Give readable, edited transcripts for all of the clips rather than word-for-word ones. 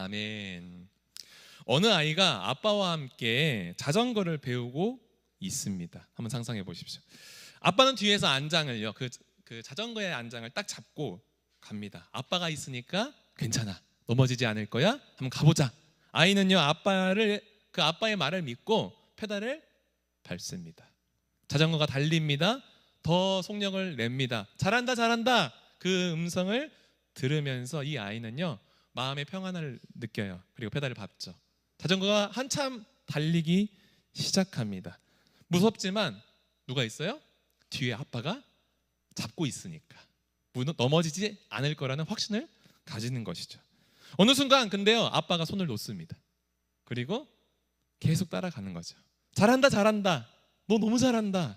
아멘. 어느 아이가 아빠와 함께 자전거를 배우고 있습니다. 한번 상상해 보십시오. 아빠는 뒤에서 안장을요, 그 자전거의 안장을 딱 잡고 갑니다. 아빠가 있으니까 괜찮아, 넘어지지 않을 거야, 한번 가보자. 아이는요, 그 아빠의 말을 믿고 페달을 밟습니다. 자전거가 달립니다. 더 속력을 냅니다. 잘한다 잘한다, 그 음성을 들으면서 이 아이는요, 마음의 평안을 느껴요. 그리고 페달을 밟죠. 자전거가 한참 달리기 시작합니다. 무섭지만 누가 있어요? 뒤에 아빠가 잡고 있으니까 넘어지지 않을 거라는 확신을 가지는 것이죠. 어느 순간 근데요, 아빠가 손을 놓습니다. 그리고 계속 따라가는 거죠. 잘한다 잘한다, 너 너무 잘한다.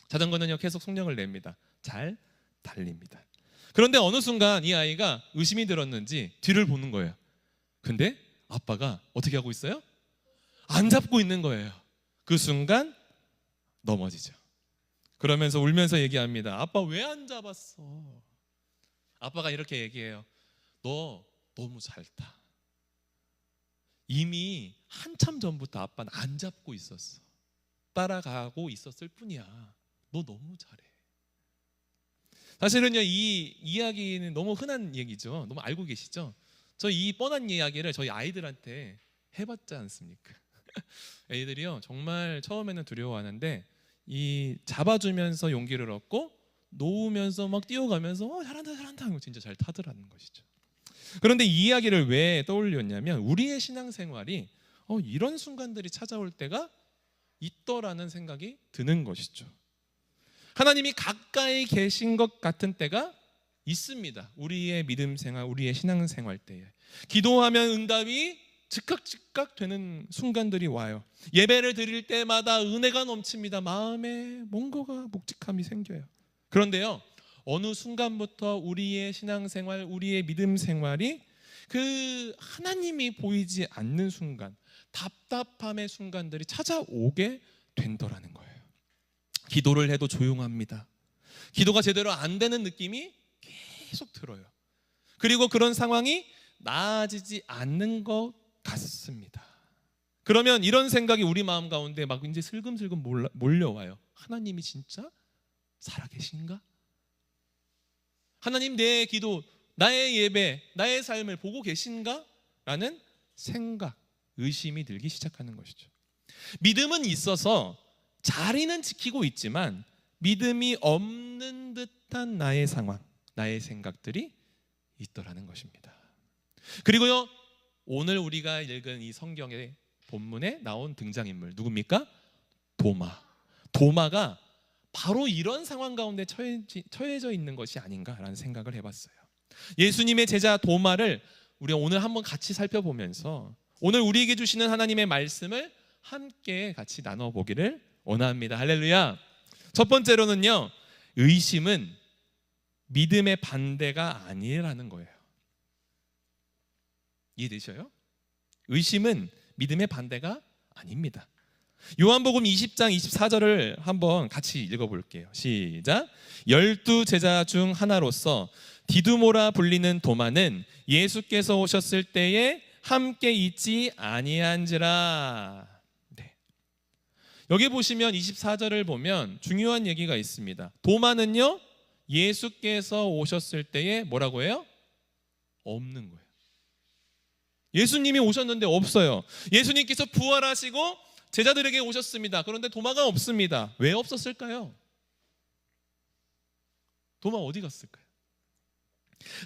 자전거는요, 계속 속력을 냅니다. 잘 달립니다. 그런데 어느 순간 이 아이가 의심이 들었는지 뒤를 보는 거예요. 근데 아빠가 어떻게 하고 있어요? 안 잡고 있는 거예요. 그 순간 넘어지죠. 그러면서 울면서 얘기합니다. 아빠 왜 안 잡았어? 아빠가 이렇게 얘기해요. 너 너무 잘 타. 이미 한참 전부터 아빠는 안 잡고 있었어. 따라가고 있었을 뿐이야. 너 너무 잘해. 사실은요, 이 이야기는 너무 흔한 얘기죠. 너무 알고 계시죠? 저 이 뻔한 이야기를 저희 아이들한테 해봤지 않습니까? 애들이요, 정말 처음에는 두려워하는데 이 잡아주면서 용기를 얻고 놓으면서 막 뛰어가면서 잘한다 잘한다 하고 진짜 잘 타더라는 것이죠. 그런데 이 이야기를 왜 떠올렸냐면, 우리의 신앙생활이 이런 순간들이 찾아올 때가 있더라는 생각이 드는 것이죠. 하나님이 가까이 계신 것 같은 때가 있습니다. 우리의 믿음 생활, 우리의 신앙 생활 때에 기도하면 응답이 즉각 되는 순간들이 와요. 예배를 드릴 때마다 은혜가 넘칩니다. 마음에 뭔가가 묵직함이 생겨요. 그런데요, 어느 순간부터 우리의 신앙 생활, 우리의 믿음 생활이 그 하나님이 보이지 않는 순간, 답답함의 순간들이 찾아오게 된다라는 거예요. 기도를 해도 조용합니다. 기도가 제대로 안 되는 느낌이 계속 들어요. 그리고 그런 상황이 나아지지 않는 것 같습니다. 그러면 이런 생각이 우리 마음 가운데 막 이제 슬금슬금 몰려와요. 하나님이 진짜 살아계신가? 하나님 내 기도, 나의 예배, 나의 삶을 보고 계신가? 라는 생각, 의심이 들기 시작하는 것이죠. 믿음은 있어서 자리는 지키고 있지만 믿음이 없는 듯한 나의 상황, 나의 생각들이 있더라는 것입니다. 그리고요, 오늘 우리가 읽은 이 성경의 본문에 나온 등장인물 누굽니까? 도마가 바로 이런 상황 가운데 처해져 있는 것이 아닌가라는 생각을 해봤어요. 예수님의 제자 도마를 우리가 오늘 한번 같이 살펴보면서 오늘 우리에게 주시는 하나님의 말씀을 함께 같이 나눠보기를 원합니다. 할렐루야. 첫 번째로는요, 의심은 믿음의 반대가 아니라는 거예요. 이해되셔요? 의심은 믿음의 반대가 아닙니다. 요한복음 20장 24절을 한번 같이 읽어볼게요. 시작. 12 제자 중 하나로서 디두모라 불리는 도마는 예수께서 오셨을 때에 함께 있지 아니한지라. 네. 여기 보시면 24절을 보면 중요한 얘기가 있습니다. 도마는요, 예수께서 오셨을 때에 뭐라고 해요? 없는 거예요. 예수님이 오셨는데 없어요. 예수님께서 부활하시고 제자들에게 오셨습니다. 그런데 도마가 없습니다. 왜 없었을까요? 도마 어디 갔을까요?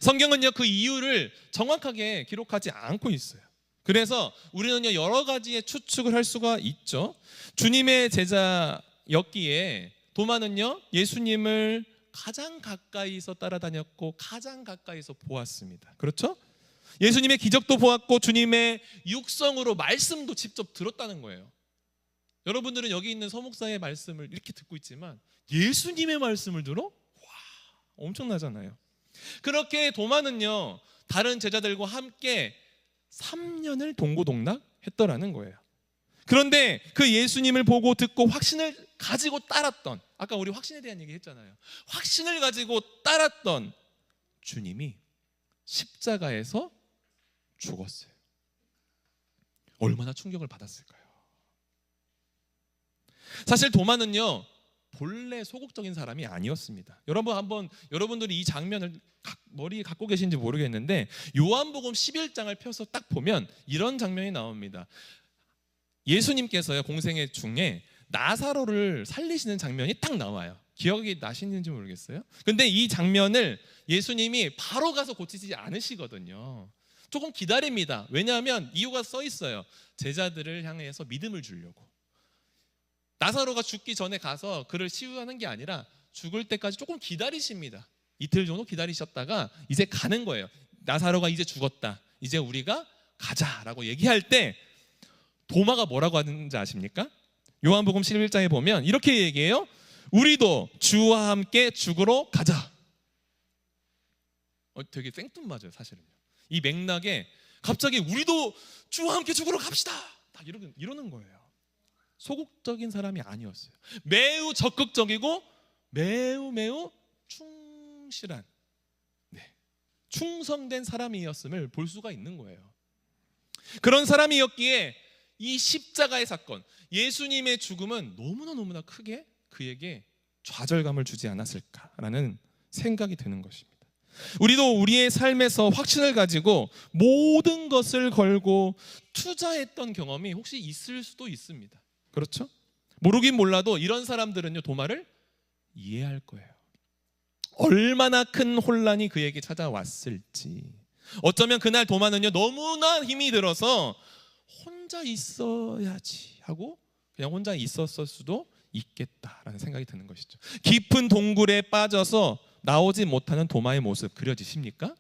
성경은요, 그 이유를 정확하게 기록하지 않고 있어요. 그래서 우리는요, 여러 가지의 추측을 할 수가 있죠. 주님의 제자였기에 도마는요, 예수님을 가장 가까이서 따라다녔고 가장 가까이서 보았습니다. 그렇죠? 예수님의 기적도 보았고 주님의 육성으로 말씀도 직접 들었다는 거예요. 여러분들은 여기 있는 서목사의 말씀을 이렇게 듣고 있지만 예수님의 말씀을 들어? 와, 엄청나잖아요. 그렇게 도마는요, 다른 제자들과 함께 3년을 동고동락 했더라는 거예요. 그런데 그 예수님을 보고 듣고 확신을 가지고 따랐던, 아까 우리 확신에 대한 얘기 했잖아요. 확신을 가지고 따랐던 주님이 십자가에서 죽었어요. 얼마나 충격을 받았을까요? 사실 도마는요 본래 소극적인 사람이 아니었습니다. 여러분들이 이 장면을 머리에 갖고 계신지 모르겠는데 요한복음 11장을 펴서 딱 보면 이런 장면이 나옵니다. 예수님께서요 공생애 중에 나사로를 살리시는 장면이 딱 나와요. 기억이 나시는지 모르겠어요. 근데 이 장면을 예수님이 바로 가서 고치지 않으시거든요. 조금 기다립니다. 왜냐하면 이유가 써 있어요. 제자들을 향해서 믿음을 주려고. 나사로가 죽기 전에 가서 그를 치유하는 게 아니라 죽을 때까지 조금 기다리십니다. 이틀 정도 기다리셨다가 이제 가는 거예요. 나사로가 이제 죽었다. 이제 우리가 가자라고 얘기할 때 도마가 뭐라고 하는지 아십니까? 요한복음 11장에 보면 이렇게 얘기해요. 우리도 주와 함께 죽으러 가자. 되게 생뚱맞아요 사실은요. 이 맥락에 갑자기 우리도 주와 함께 죽으러 갑시다 딱 이러는 거예요. 소극적인 사람이 아니었어요. 매우 적극적이고 매우 충실한 충성된 사람이었음을 볼 수가 있는 거예요. 그런 사람이었기에 이 십자가의 사건, 예수님의 죽음은 너무나 크게 그에게 좌절감을 주지 않았을까라는 생각이 드는 것입니다. 우리도 우리의 삶에서 확신을 가지고 모든 것을 걸고 투자했던 경험이 혹시 있을 수도 있습니다. 그렇죠? 모르긴 몰라도 이런 사람들은요 도마를 이해할 거예요. 얼마나 큰 혼란이 그에게 찾아왔을지. 어쩌면 그날 도마는요 너무나 힘이 들어서 혼자 있어야지 하고 그냥 혼자 있었을 수도 있겠다라는 생각이 드는 것이죠. 깊은 동굴에 빠져서 나오지 못하는 도마의 모습 그려지십니까?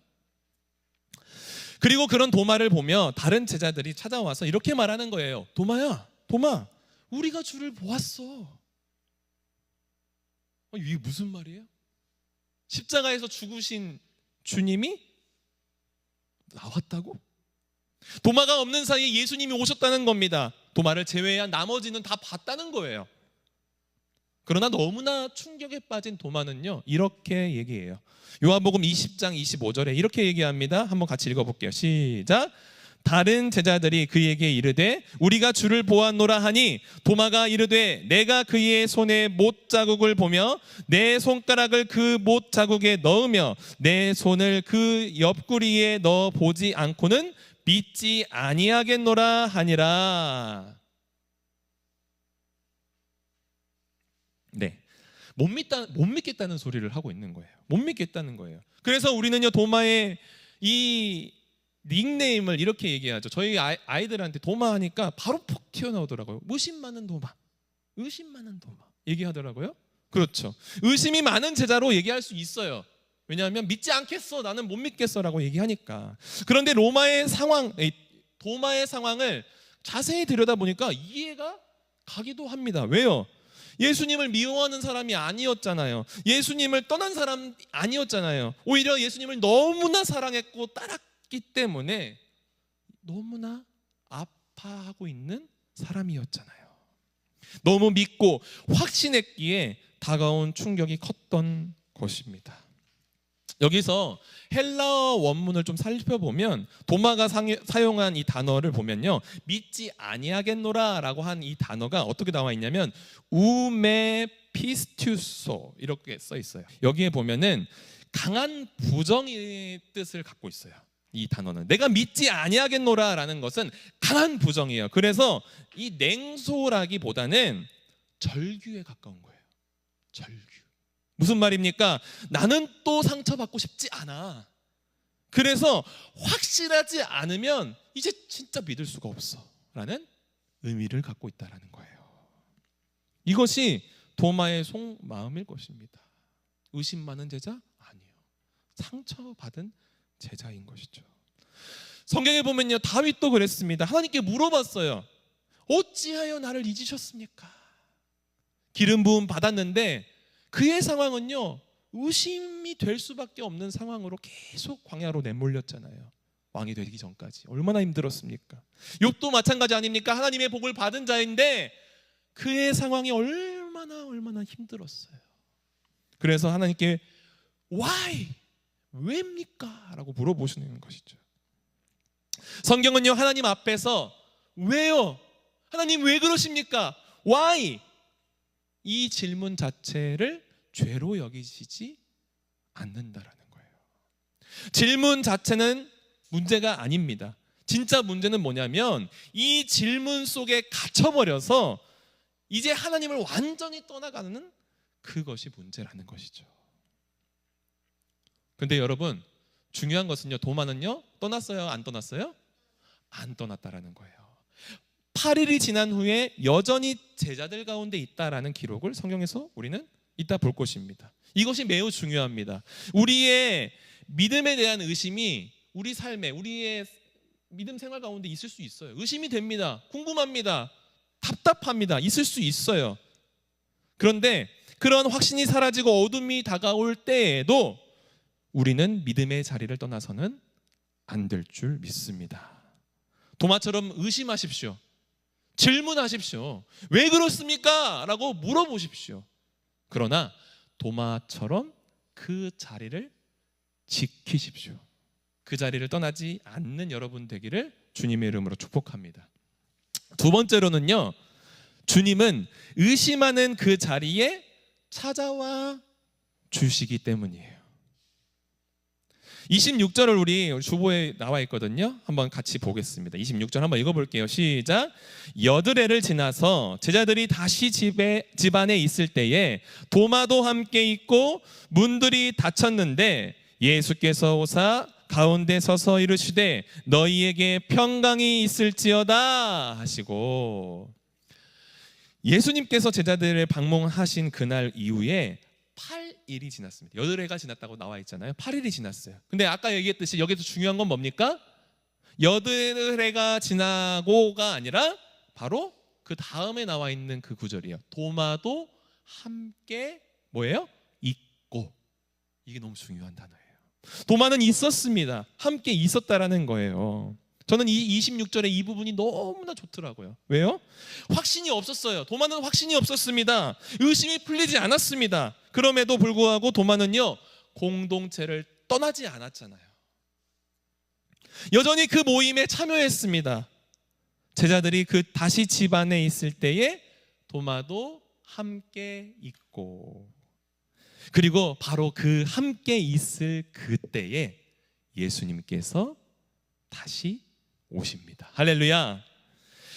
그리고 그런 도마를 보며 다른 제자들이 찾아와서 이렇게 말하는 거예요. 도마야, 도마, 우리가 주를 보았어. 이게 무슨 말이에요? 십자가에서 죽으신 주님이 나왔다고? 도마가 없는 사이에 예수님이 오셨다는 겁니다. 도마를 제외한 나머지는 다 봤다는 거예요. 그러나 너무나 충격에 빠진 도마는요 이렇게 얘기해요. 요한복음 20장 25절에 이렇게 얘기합니다. 한번 같이 읽어볼게요. 시작. 다른 제자들이 그에게 이르되 우리가 주를 보았노라 하니 도마가 이르되 내가 그의 손에 못 자국을 보며 내 손가락을 그 못 자국에 넣으며 내 손을 그 옆구리에 넣어 보지 않고는 믿지 아니하겠노라 하니라. 네, 못 믿겠다는 소리를 하고 있는 거예요. 못 믿겠다는 거예요. 그래서 우리는요 도마의 이 닉네임을 이렇게 얘기하죠. 저희 아이들한테 도마 하니까 바로 푹 튀어나오더라고요. 의심 많은 도마, 의심 많은 도마 얘기하더라고요. 그렇죠. 의심이 많은 제자로 얘기할 수 있어요. 왜냐하면 믿지 않겠어, 나는 못 믿겠어라고 얘기하니까. 그런데 도마의 상황을 자세히 들여다보니까 이해가 가기도 합니다. 왜요? 예수님을 미워하는 사람이 아니었잖아요. 예수님을 떠난 사람 아니었잖아요. 오히려 예수님을 너무나 사랑했고 따랐기 때문에 너무나 아파하고 있는 사람이었잖아요. 너무 믿고 확신했기에 다가온 충격이 컸던 것입니다. 여기서 헬라어 원문을 좀 살펴보면 도마가 사용한 이 단어를 보면요, 믿지 아니하겠노라 라고 한 이 단어가 어떻게 나와 있냐면 우메 피스투소 이렇게 써 있어요. 여기에 보면은 강한 부정의 뜻을 갖고 있어요. 이 단어는 내가 믿지 아니하겠노라 라는 것은 강한 부정이에요. 그래서 이 냉소라기보다는 절규에 가까운 거예요. 절규. 무슨 말입니까? 나는 또 상처받고 싶지 않아. 그래서 확실하지 않으면 이제 진짜 믿을 수가 없어 라는 의미를 갖고 있다는 거예요. 이것이 도마의 속마음일 것입니다. 의심 많은 제자? 아니에요. 상처받은 제자인 것이죠. 성경에 보면요, 다윗도 그랬습니다. 하나님께 물어봤어요. 어찌하여 나를 잊으셨습니까? 기름 부음 받았는데 그의 상황은요, 의심이 될 수밖에 없는 상황으로 계속 광야로 내몰렸잖아요. 왕이 되기 전까지 얼마나 힘들었습니까? 욥도 마찬가지 아닙니까? 하나님의 복을 받은 자인데 그의 상황이 얼마나 힘들었어요. 그래서 하나님께 Why? 왜입니까? 라고 물어보시는 것이죠. 성경은요, 하나님 앞에서 왜요? 하나님 왜 그러십니까? Why? 이 질문 자체를 죄로 여기시지 않는다라는 거예요. 질문 자체는 문제가 아닙니다. 진짜 문제는 뭐냐면 이 질문 속에 갇혀버려서 이제 하나님을 완전히 떠나가는 그것이 문제라는 것이죠. 근데 여러분, 중요한 것은요, 도마는요 떠났어요? 안 떠났어요? 안 떠났다라는 거예요. 8일이 지난 후에 여전히 제자들 가운데 있다라는 기록을 성경에서 우리는 이따 볼 것입니다. 이것이 매우 중요합니다. 우리의 믿음에 대한 의심이 우리 삶에, 우리의 믿음 생활 가운데 있을 수 있어요. 의심이 됩니다. 궁금합니다. 답답합니다. 있을 수 있어요. 그런데 그런 확신이 사라지고 어둠이 다가올 때에도 우리는 믿음의 자리를 떠나서는 안 될 줄 믿습니다. 도마처럼 의심하십시오. 질문하십시오. 왜 그렇습니까? 라고 물어보십시오. 그러나 도마처럼 그 자리를 지키십시오. 그 자리를 떠나지 않는 여러분 되기를 주님의 이름으로 축복합니다. 두 번째로는요, 주님은 의심하는 그 자리에 찾아와 주시기 때문이에요. 26절을 우리 주보에 나와 있거든요. 한번 같이 보겠습니다. 26절 한번 읽어볼게요. 시작. 여드레를 지나서 제자들이 다시 집 안에 있을 때에 도마도 함께 있고 문들이 닫혔는데 예수께서 오사 가운데 서서 이르시되 너희에게 평강이 있을지어다 하시고, 예수님께서 제자들을 방문하신 그날 이후에 8일이 지났습니다. 여드레가 지났다고 나와 있잖아요. 8일이 지났어요. 근데 아까 얘기했듯이 여기서 중요한 건 뭡니까? 여드레가 지나고가 아니라 바로 그 다음에 나와 있는 그 구절이에요. 도마도 함께 뭐예요? 있고. 이게 너무 중요한 단어예요. 도마는 있었습니다. 함께 있었다라는 거예요. 저는 이 26절의 이 부분이 너무나 좋더라고요. 왜요? 확신이 없었어요. 도마는 확신이 없었습니다. 의심이 풀리지 않았습니다. 그럼에도 불구하고 도마는요, 공동체를 떠나지 않았잖아요. 여전히 그 모임에 참여했습니다. 제자들이 그 다시 집 안에 있을 때에 도마도 함께 있고, 그리고 바로 그 함께 있을 그때에 예수님께서 다시 오십니다. 할렐루야.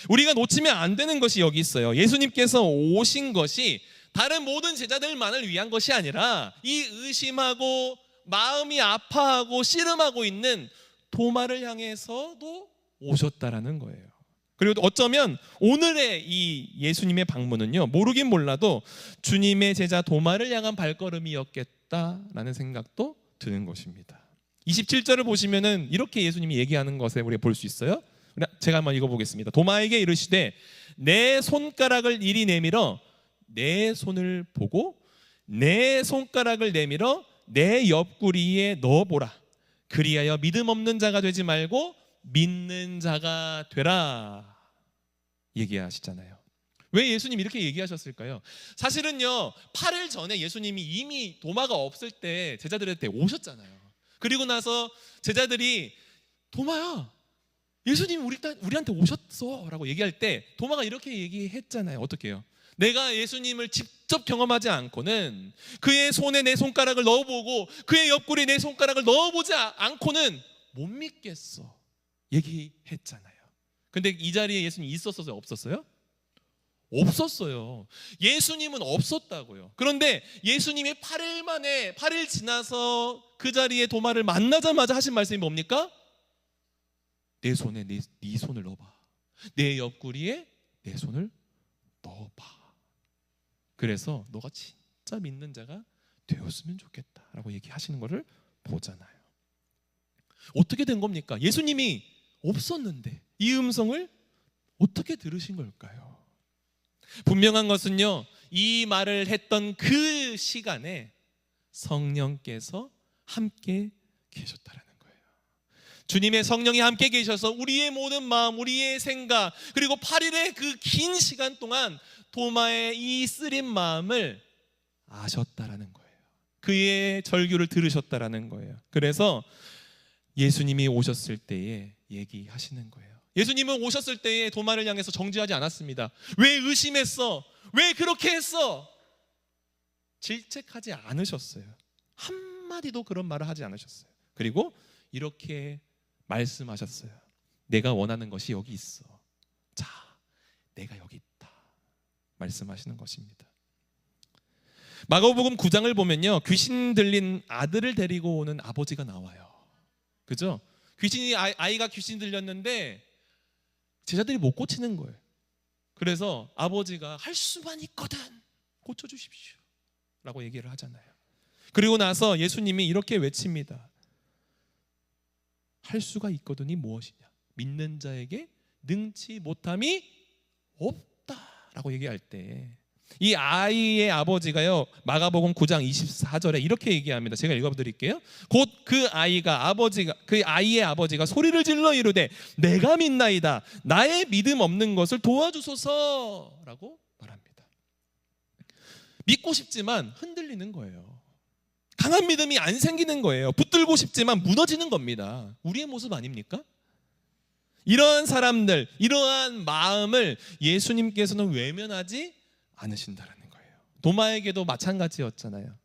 우리가 놓치면 안 되는 것이 여기 있어요. 예수님께서 오신 것이 다른 모든 제자들만을 위한 것이 아니라 이 의심하고 마음이 아파하고 씨름하고 있는 도마를 향해서도 오셨다라는 거예요. 그리고 어쩌면 오늘의 이 예수님의 방문은요, 모르긴 몰라도 주님의 제자 도마를 향한 발걸음이었겠다라는 생각도 드는 것입니다. 27절을 보시면은 이렇게 예수님이 얘기하는 것을 우리가 볼 수 있어요. 제가 한번 읽어보겠습니다. 도마에게 이르시되 내 손가락을 이리 내밀어 내 손을 보고 내 손가락을 내밀어 내 옆구리에 넣어보라. 그리하여 믿음 없는 자가 되지 말고 믿는 자가 되라 얘기하시잖아요. 왜 예수님이 이렇게 얘기하셨을까요? 사실은요, 8일 전에 예수님이 이미 도마가 없을 때 제자들한테 오셨잖아요. 그리고 나서 제자들이 도마야, 예수님이 우리한테 오셨어 라고 얘기할 때 도마가 이렇게 얘기했잖아요. 어떻게 해요? 내가 예수님을 직접 경험하지 않고는, 그의 손에 내 손가락을 넣어보고 그의 옆구리에 내 손가락을 넣어보지 않고는 못 믿겠어 얘기했잖아요. 근데 이 자리에 예수님이 있었어요? 없었어요? 없었어요. 예수님은 없었다고요. 그런데 예수님이 8일 만에, 8일 지나서 그 자리에 도마를 만나자마자 하신 말씀이 뭡니까? 내 손에 네 손을 넣어봐. 내 옆구리에 내 손을 넣어봐. 그래서 너가 진짜 믿는 자가 되었으면 좋겠다라고 얘기하시는 것을 보잖아요. 어떻게 된 겁니까? 예수님이 없었는데 이 음성을 어떻게 들으신 걸까요? 분명한 것은요, 이 말을 했던 그 시간에 성령께서 함께 계셨다라는 거예요. 주님의 성령이 함께 계셔서 우리의 모든 마음, 우리의 생각, 그리고 8일의 그 긴 시간 동안 도마의 이 쓰린 마음을 아셨다라는 거예요. 그의 절규를 들으셨다라는 거예요. 그래서 예수님이 오셨을 때에 얘기하시는 거예요. 예수님은 오셨을 때에 도마를 향해서 정죄하지 않았습니다. 왜 의심했어? 왜 그렇게 했어? 질책하지 않으셨어요. 한마디도 그런 말을 하지 않으셨어요. 그리고 이렇게 말씀하셨어요. 내가 원하는 것이 여기 있어. 자, 내가 여기 있다. 말씀하시는 것입니다. 마가복음 9장을 보면요, 귀신 들린 아들을 데리고 오는 아버지가 나와요. 그죠? 아이가 귀신 들렸는데 제자들이 못 고치는 거예요. 그래서 아버지가 할 수만 있거든 고쳐주십시오 라고 얘기를 하잖아요. 그리고 나서 예수님이 이렇게 외칩니다. 할 수가 있거든이 무엇이냐? 믿는 자에게 능치 못함이 없다라고 얘기할 때 이 아이의 아버지가요, 마가복음 9장 24절에 이렇게 얘기합니다. 제가 읽어드릴게요. 곧 그 아이의 아버지가 소리를 질러 이르되 내가 믿나이다. 나의 믿음 없는 것을 도와주소서라고 말합니다. 믿고 싶지만 흔들리는 거예요. 강한 믿음이 안 생기는 거예요. 붙들고 싶지만 무너지는 겁니다. 우리의 모습 아닙니까? 이러한 사람들, 이러한 마음을 예수님께서는 외면하지 않으신다라는 거예요. 도마에게도 마찬가지였잖아요.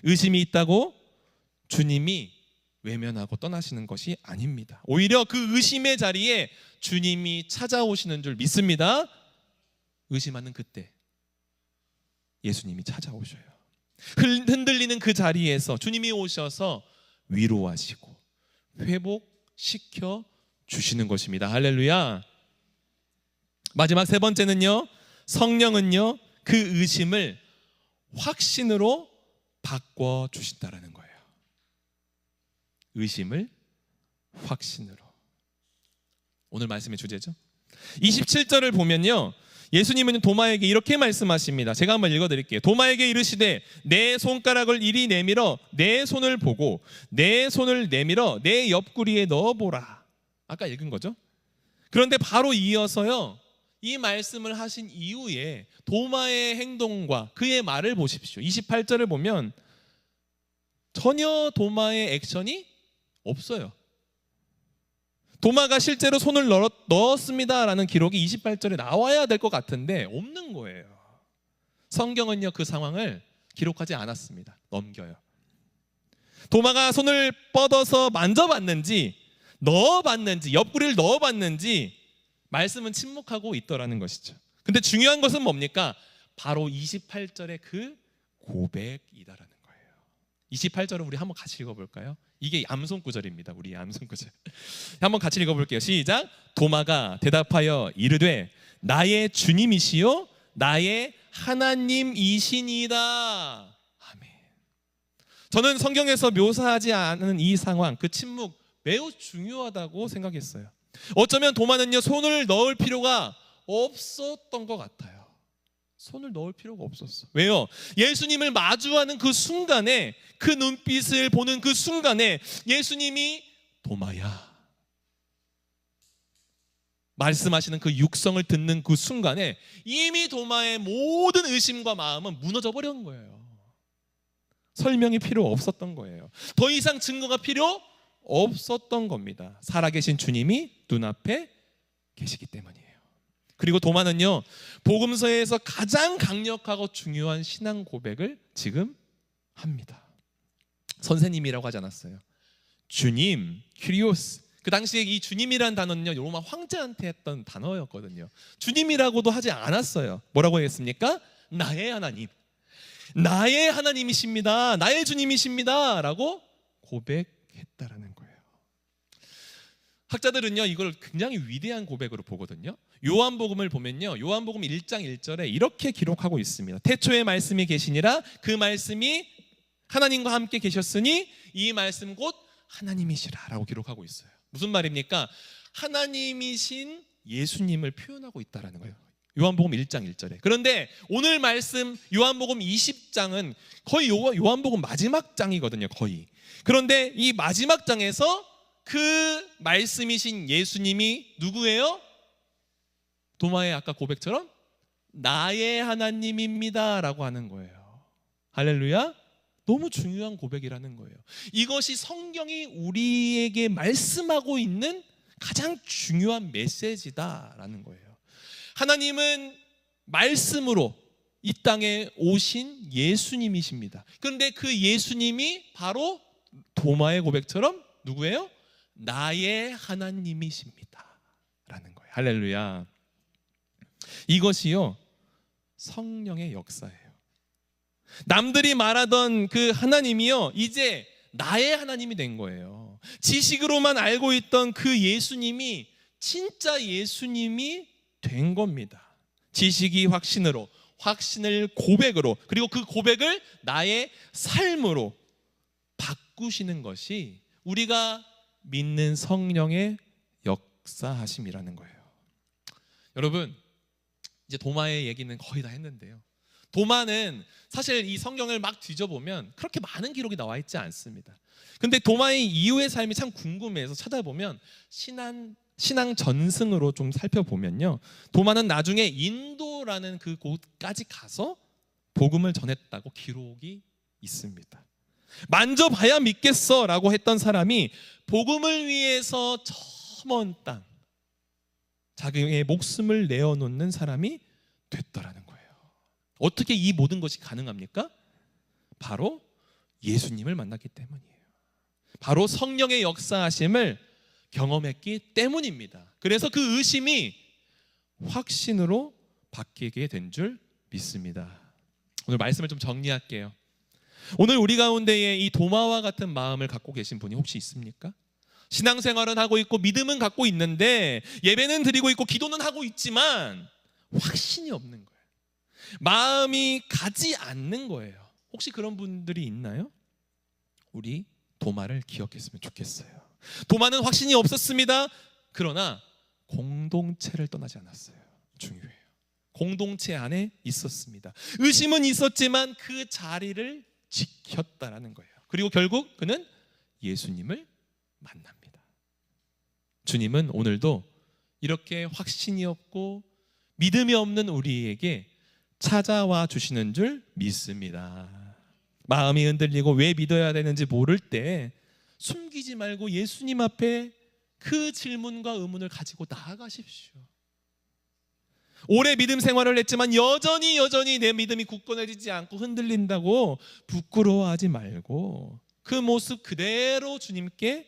의심이 있다고 주님이 외면하고 떠나시는 것이 아닙니다. 오히려 그 의심의 자리에 주님이 찾아오시는 줄 믿습니다. 의심하는 그때 예수님이 찾아오셔요. 흔들리는 그 자리에서 주님이 오셔서 위로하시고 회복시켜 주시는 것입니다. 할렐루야. 마지막 세 번째는요, 성령은요 그 의심을 확신으로 바꿔 주신다라는 거예요. 의심을 확신으로. 오늘 말씀의 주제죠. 27절을 보면요, 예수님은 도마에게 이렇게 말씀하십니다. 제가 한번 읽어드릴게요. 도마에게 이르시되 내 손가락을 이리 내밀어 내 손을 보고 내 손을 내밀어 내 옆구리에 넣어보라. 아까 읽은 거죠. 그런데 바로 이어서요, 이 말씀을 하신 이후에 도마의 행동과 그의 말을 보십시오. 28절을 보면 전혀 도마의 액션이 없어요. 도마가 실제로 손을 넣었습니다라는 기록이 28절에 나와야 될 것 같은데 없는 거예요. 성경은요 그 상황을 기록하지 않았습니다. 넘겨요. 도마가 손을 뻗어서 만져봤는지 넣어봤는지 옆구리를 넣어봤는지 말씀은 침묵하고 있더라는 것이죠. 근데 중요한 것은 뭡니까? 바로 28절의 그 고백이다라는 거예요. 28절을 우리 한번 같이 읽어볼까요? 이게 암송 구절입니다. 우리 암송 구절. 한번 같이 읽어볼게요. 시작. 도마가 대답하여 이르되 나의 주님이시요 나의 하나님이시니이다. 아멘. 저는 성경에서 묘사하지 않은 이 상황, 그 침묵 매우 중요하다고 생각했어요. 어쩌면 도마는요 손을 넣을 필요가 없었던 것 같아요. 손을 넣을 필요가 없었어. 왜요? 예수님을 마주하는 그 순간에, 그 눈빛을 보는 그 순간에 예수님이 도마야 말씀하시는 그 육성을 듣는 그 순간에 이미 도마의 모든 의심과 마음은 무너져 버린 거예요. 설명이 필요 없었던 거예요. 더 이상 증거가 필요 없었던 겁니다. 살아계신 주님이 눈앞에 계시기 때문이에요. 그리고 도마는요 복음서에서 가장 강력하고 중요한 신앙 고백을 지금 합니다. 선생님이라고 하지 않았어요. 주님, 큐리오스. 그 당시에 이 주님이라는 단어는요 로마 황제한테 했던 단어였거든요. 주님이라고도 하지 않았어요. 뭐라고 했습니까? 나의 하나님, 나의 하나님이십니다, 나의 주님이십니다 라고 고백했다라는 거예요. 학자들은요 이걸 굉장히 위대한 고백으로 보거든요. 요한복음을 보면요 요한복음 1장 1절에 이렇게 기록하고 있습니다. 태초에 말씀이 계시니라 그 말씀이 하나님과 함께 계셨으니 이 말씀 곧 하나님이시라 라고 기록하고 있어요. 무슨 말입니까? 하나님이신 예수님을 표현하고 있다는 거예요. 요한복음 1장 1절에. 그런데 오늘 말씀 요한복음 20장은 거의 요한복음 마지막 장이거든요. 거의. 그런데 이 마지막 장에서 그 말씀이신 예수님이 누구예요? 도마의 아까 고백처럼 나의 하나님입니다 라고 하는 거예요. 할렐루야. 너무 중요한 고백이라는 거예요. 이것이 성경이 우리에게 말씀하고 있는 가장 중요한 메시지다라는 거예요. 하나님은 말씀으로 이 땅에 오신 예수님이십니다. 그런데 그 예수님이 바로 도마의 고백처럼 누구예요? 나의 하나님이십니다 라는 거예요. 할렐루야. 이것이요 성령의 역사예요. 남들이 말하던 그 하나님이요 이제 나의 하나님이 된 거예요. 지식으로만 알고 있던 그 예수님이 진짜 예수님이 된 겁니다. 지식이 확신으로, 확신을 고백으로, 그리고 그 고백을 나의 삶으로 바꾸시는 것이 우리가 믿는 성령의 역사하심이라는 거예요. 여러분, 이제 도마의 얘기는 거의 다 했는데요. 도마는 사실 이 성경을 막 뒤져보면 그렇게 많은 기록이 나와 있지 않습니다. 근데 도마의 이후의 삶이 참 궁금해서 찾아보면 신앙 전승으로 좀 살펴보면요, 도마는 나중에 인도라는 그 곳까지 가서 복음을 전했다고 기록이 있습니다. 만져봐야 믿겠어 라고 했던 사람이 복음을 위해서 저 먼 땅, 자기의 목숨을 내어놓는 사람이 됐더라는 거예요. 어떻게 이 모든 것이 가능합니까? 바로 예수님을 만났기 때문이에요. 바로 성령의 역사하심을 경험했기 때문입니다. 그래서 그 의심이 확신으로 바뀌게 된 줄 믿습니다. 오늘 말씀을 좀 정리할게요. 오늘 우리 가운데에 이 도마와 같은 마음을 갖고 계신 분이 혹시 있습니까? 신앙생활은 하고 있고 믿음은 갖고 있는데 예배는 드리고 있고 기도는 하고 있지만 확신이 없는 거예요. 마음이 가지 않는 거예요. 혹시 그런 분들이 있나요? 우리 도마를 기억했으면 좋겠어요. 도마는 확신이 없었습니다. 그러나 공동체를 떠나지 않았어요. 중요해요. 공동체 안에 있었습니다. 의심은 있었지만 그 자리를 지켰다라는 거예요. 그리고 결국 그는 예수님을 만납니다. 주님은 오늘도 이렇게 확신이 없고 믿음이 없는 우리에게 찾아와 주시는 줄 믿습니다. 마음이 흔들리고 왜 믿어야 되는지 모를 때 숨기지 말고 예수님 앞에 그 질문과 의문을 가지고 나아가십시오. 오래 믿음 생활을 했지만 여전히 내 믿음이 굳건해지지 않고 흔들린다고 부끄러워하지 말고 그 모습 그대로 주님께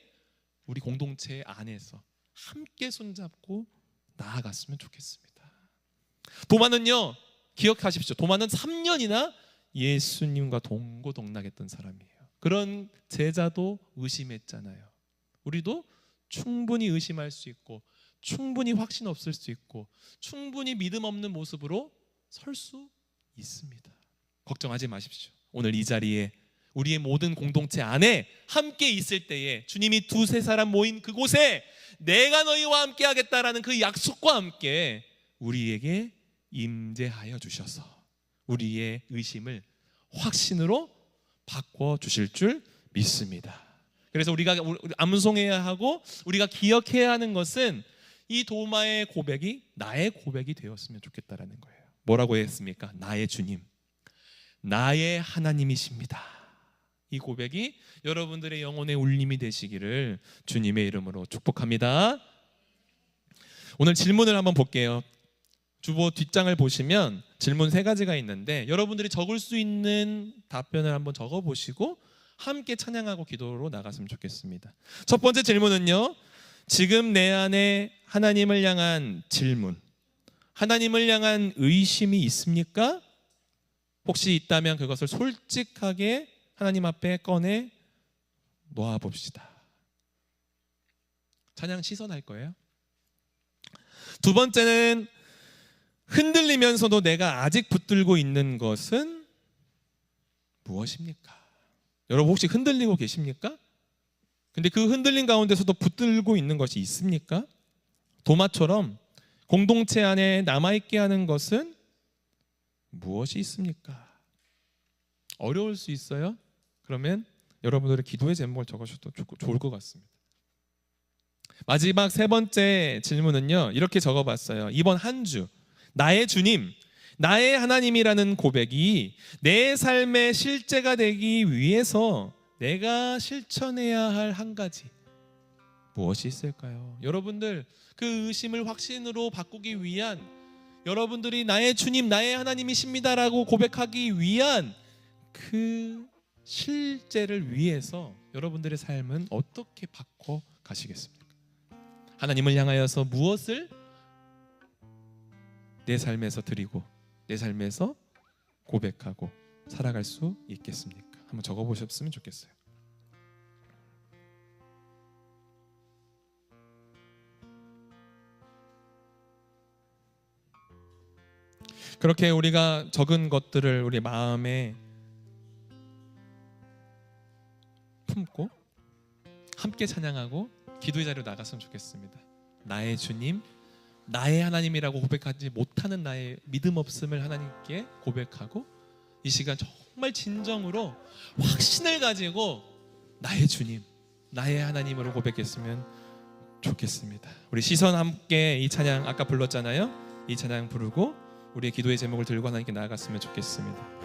우리 공동체 안에서 함께 손잡고 나아갔으면 좋겠습니다. 도마는요, 기억하십시오. 도마는 3년이나 예수님과 동고동락했던 사람이에요. 그런 제자도 의심했잖아요. 우리도 충분히 의심할 수 있고 충분히 확신 없을 수 있고 충분히 믿음 없는 모습으로 설 수 있습니다. 걱정하지 마십시오. 오늘 이 자리에 우리의 모든 공동체 안에 함께 있을 때에 주님이 두세 사람 모인 그곳에 내가 너희와 함께 하겠다라는 그 약속과 함께 우리에게 임재하여 주셔서 우리의 의심을 확신으로 바꿔 주실 줄 믿습니다. 그래서 우리가 암송해야 하고 우리가 기억해야 하는 것은 이 도마의 고백이 나의 고백이 되었으면 좋겠다라는 거예요. 뭐라고 했습니까? 나의 주님, 나의 하나님이십니다. 이 고백이 여러분들의 영혼의 울림이 되시기를 주님의 이름으로 축복합니다. 오늘 질문을 한번 볼게요. 주보 뒷장을 보시면 질문 3가지가 있는데 여러분들이 적을 수 있는 답변을 한번 적어보시고 함께 찬양하고 기도로 나갔으면 좋겠습니다. 첫 번째 질문은요, 지금 내 안에 하나님을 향한 질문, 하나님을 향한 의심이 있습니까? 혹시 있다면 그것을 솔직하게 하나님 앞에 꺼내 놓아봅시다. 찬양 시선할 거예요. 두 번째는 흔들리면서도 내가 아직 붙들고 있는 것은 무엇입니까? 여러분 혹시 흔들리고 계십니까? 근데 그 흔들림 가운데서도 붙들고 있는 것이 있습니까? 도마처럼 공동체 안에 남아있게 하는 것은 무엇이 있습니까? 어려울 수 있어요? 그러면 여러분들의 기도의 제목을 적으셔도 좋을 것 같습니다. 마지막 3번째 질문은요, 이렇게 적어봤어요. 이번 한 주 나의 주님, 나의 하나님이라는 고백이 내 삶의 실제가 되기 위해서 내가 실천해야 할 한 가지, 무엇이 있을까요? 여러분들, 그 의심을 확신으로 바꾸기 위한, 여러분들이 나의 주님, 나의 하나님이십니다라고 고백하기 위한 그 실제를 위해서 여러분들의 삶은 어떻게 바꿔 가시겠습니까? 하나님을 향하여서 무엇을 내 삶에서 드리고 내 삶에서 고백하고 살아갈 수 있겠습니까? 한번 적어보셨으면 좋겠어요. 그렇게 우리가 적은 것들을 우리 마음에 품고 함께 찬양하고 기도의 자리로 나갔으면 좋겠습니다. 나의 주님, 나의 하나님이라고 고백하지 못하는 나의 믿음 없음을 하나님께 고백하고 이 시간 정말 진정으로 확신을 가지고 나의 주님, 나의 하나님으로 고백했으면 좋겠습니다. 우리 시선 함께 이 찬양 아까 불렀잖아요. 이 찬양 부르고 우리의 기도의 제목을 들고 하나님께 나아갔으면 좋겠습니다.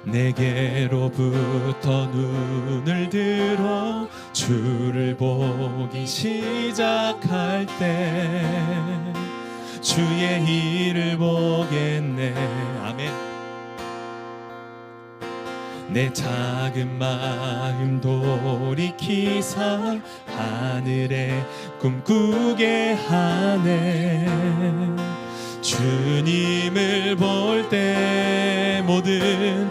내게로부터 눈을 들어 주를 보기 시작할 때 주의 일을 보겠네. 아멘. 내 작은 마음 돌이키사 하늘에 꿈꾸게 하네. 주님을 볼 때 모든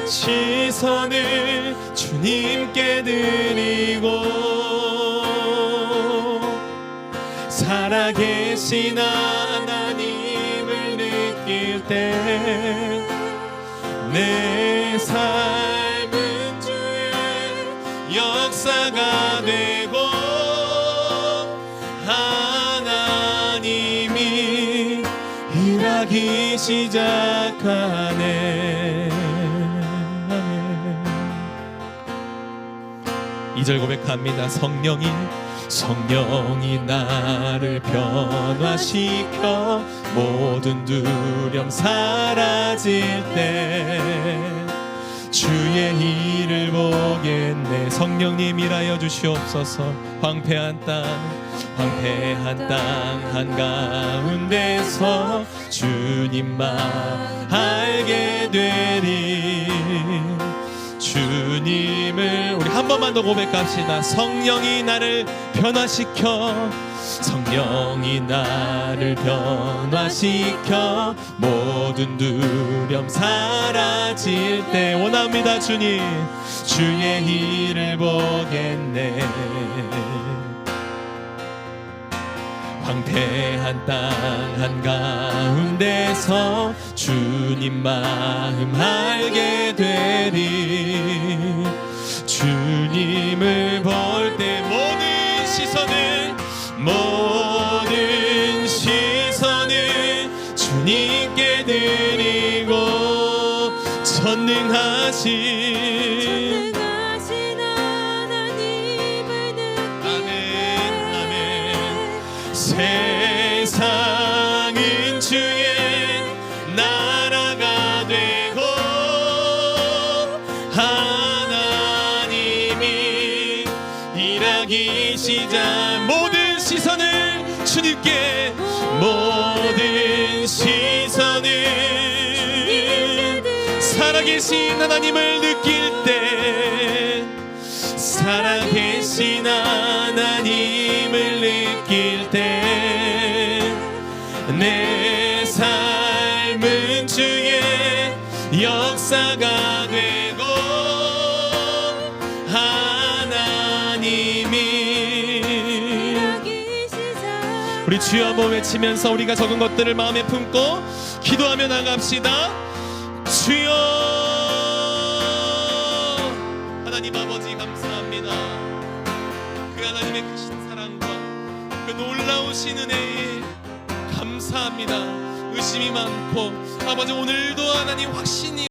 시선을 주님께 드리고 살아계신 하나님을 느낄 때 내 삶은 주의 역사가 되고 하나님이 일하기 시작하네. 2절 고백합니다. 성령이 나를 변화시켜 모든 두려움 사라질 때 주의 일을 보겠네. 성령님 일하여 주시옵소서. 황폐한 땅 한가운데서 주님만 알게 되리. 주님을 우리 한 번만 더 고백합시다. 성령이 나를 변화시켜 모든 두려움 사라질 때 원합니다. 주님, 주의 일을 보겠네. 황폐한 땅 한가운데서 주님 마음 알게 되리. 주님을 볼 때 모든 시선을 주님께 드리고 전능하신 하나님을 느끼네. 세상은 주의 나라가 되고 하나님이 일하기 시작. 모든 시선을 주님께 살아계신 하나님을 느낄 때 살아계신 하나님을 느낄 때 내 삶은 주의 역사가 되고 하나님이 우리 주여 한번 외치면서 우리가 적은 것들을 마음에 품고 기도하며 나갑시다. 주여 하나님 아버지 감사합니다. 그 하나님의 크신 사랑과 그 놀라우신 은혜에 감사합니다. 의심이 많고 아버지 오늘도 하나님 확신이